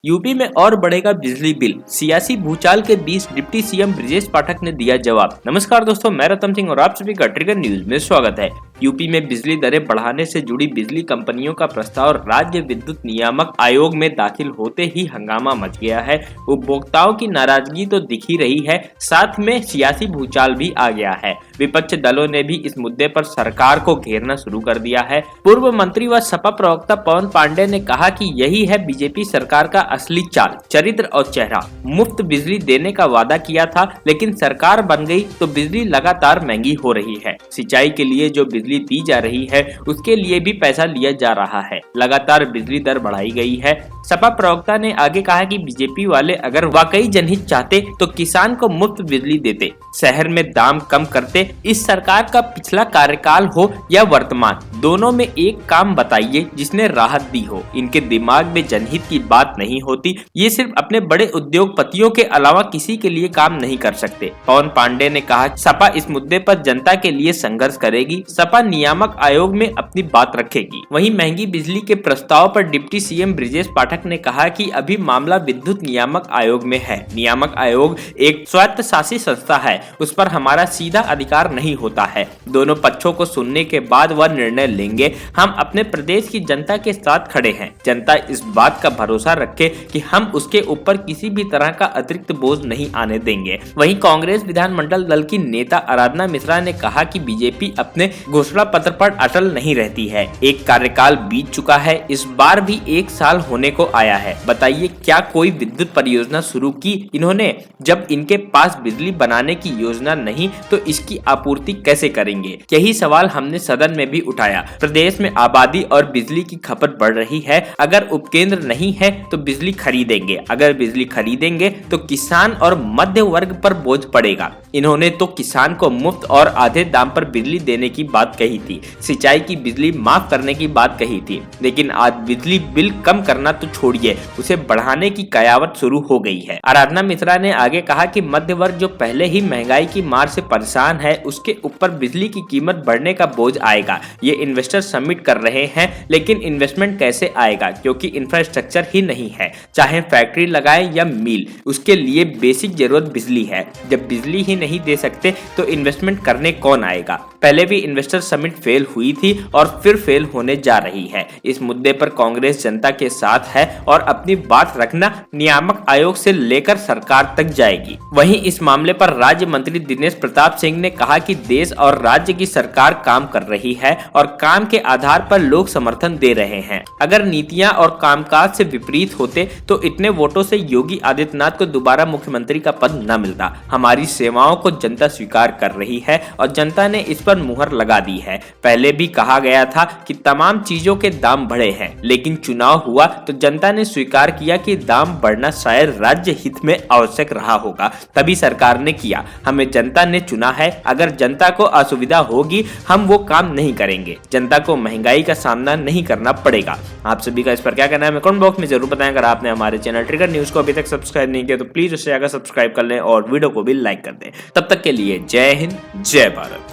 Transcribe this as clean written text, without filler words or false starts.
UP में और बढ़ेगा बिजली बिल, सियासी भूचाल के बीच डिप्टी सीएम ब्रजेश पाठक ने दिया जवाब। नमस्कार दोस्तों, मैं रतन सिंह और आप सभी का ट्रिगर न्यूज में स्वागत है। यूपी में बिजली दरें बढ़ाने से जुड़ी बिजली कंपनियों का प्रस्ताव राज्य विद्युत नियामक आयोग में दाखिल होते ही हंगामा मच गया है। उपभोक्ताओं की नाराजगी तो दिख ही रही है, साथ में सियासी भूचाल भी आ गया है। विपक्ष दलों ने भी इस मुद्दे पर सरकार को घेरना शुरू कर दिया है। पूर्व मंत्री व सपा प्रवक्ता पवन पांडे ने कहा कि यही है बीजेपी सरकार का असली चाल, चरित्र और चेहरा। मुफ्त बिजली देने का वादा किया था, लेकिन सरकार बन गई तो बिजली लगातार महंगी हो रही है। सिंचाई के लिए जो बिजली दी जा रही है उसके लिए भी पैसा लिया जा रहा है। लगातार बिजली दर बढ़ाई गई है। सपा प्रवक्ता ने आगे कहा कि बीजेपी वाले अगर वाकई जनहित चाहते तो किसान को मुफ्त बिजली देते, शहर में दाम कम करते। इस सरकार का पिछला कार्यकाल हो या वर्तमान, दोनों में एक काम बताइए जिसने राहत दी हो। इनके दिमाग में जनहित की बात नहीं होती। ये सिर्फ अपने बड़े उद्योगपतियों के अलावा किसी के लिए काम नहीं कर सकते। पवन पांडे ने कहा, सपा इस मुद्दे पर जनता के लिए संघर्ष करेगी। सपा नियामक आयोग में अपनी बात रखेगी। वहीं महंगी बिजली के प्रस्ताव पर डिप्टी सीएम ब्रजेश पाठक ने कहा कि अभी मामला विद्युत नियामक आयोग में है। नियामक आयोग एक स्वायत्तशासी संस्था है, उस पर हमारा सीधा अधिकार नहीं होता है। दोनों पक्षों को सुनने के बाद वह निर्णय लेंगे। हम अपने प्रदेश की जनता के साथ खड़े हैं। जनता इस बात का भरोसा रखे कि हम उसके ऊपर किसी भी तरह का अतिरिक्त बोझ नहीं आने देंगे। वहीं कांग्रेस विधानमंडल दल की नेता आराधना मिश्रा ने कहा कि बीजेपी अपने घोषणा पत्र पर अटल नहीं रहती है। एक कार्यकाल बीत चुका है, इस बार भी 1 साल होने को आया है। बताइए, क्या कोई विद्युत परियोजना शुरू की इन्होंने? जब इनके पास बिजली बनाने की योजना नहीं तो इसकी आपूर्ति कैसे करेंगे? यही सवाल हमने सदन में भी उठाया। प्रदेश में आबादी और बिजली की खपत बढ़ रही है। अगर उपकेंद्र नहीं है तो बिजली खरीदेंगे, अगर बिजली खरीदेंगे तो किसान और मध्य वर्ग पर बोझ पड़ेगा। इन्होंने तो किसान को मुफ्त और आधे दाम पर बिजली देने की बात कही थी, सिंचाई की बिजली माफ करने की बात कही थी, लेकिन आज बिजली बिल कम करना तो छोड़िए, उसे बढ़ाने की कयावत शुरू हो गई है। आराधना मिश्रा ने आगे कहा कि मध्य वर्ग जो पहले ही महंगाई की मार से परेशान है, उसके ऊपर बिजली की कीमत बढ़ने का बोझ आएगा। ये इन्वेस्टर सबमिट कर रहे हैं, लेकिन इन्वेस्टमेंट कैसे आएगा? क्योंकि इंफ्रास्ट्रक्चर ही नहीं है। चाहे फैक्ट्री लगाएं या मिल, उसके लिए बेसिक जरूरत बिजली है। जब बिजली ही नहीं दे सकते तो इन्वेस्टमेंट करने कौन आएगा? पहले भी इन्वेस्टर समिट फेल हुई थी और फिर फेल होने जा रही है। इस मुद्दे पर कांग्रेस जनता के साथ है और अपनी बात रखना नियामक आयोग से लेकर सरकार तक जाएगी। वहीं इस मामले पर राज्य मंत्री दिनेश प्रताप सिंह ने कहा कि देश और राज्य की सरकार काम कर रही है और काम के आधार पर लोग समर्थन दे रहे हैं। अगर नीतियां और कामकाज से विपरीत होते तो इतने वोटों से योगी आदित्यनाथ को दोबारा मुख्यमंत्री का पद न मिलता। हमारी सेवाओं को जनता स्वीकार कर रही है और जनता ने इस पर मुहर लगा दी है। पहले भी कहा गया था कि तमाम चीजों के दाम बढ़े हैं, लेकिन चुनाव हुआ तो जनता ने स्वीकार किया कि दाम बढ़ना शायद राज्य हित में आवश्यक रहा होगा, तभी सरकार ने किया। हमें जनता ने चुना है। अगर जनता को असुविधा होगी हम वो काम नहीं करेंगे। जनता को महंगाई का सामना नहीं करना पड़ेगा। आप सभी का इस पर क्या कहना है, कमेंट बॉक्स में जरूर बताएं। अगर आपने हमारे चैनल ट्रिगर न्यूज को अभी तक सब्सक्राइब नहीं किया तो प्लीज उसे आगे सब्सक्राइब कर लें और वीडियो को भी लाइक कर दें। तब तक के लिए जय हिंद, जय भारत।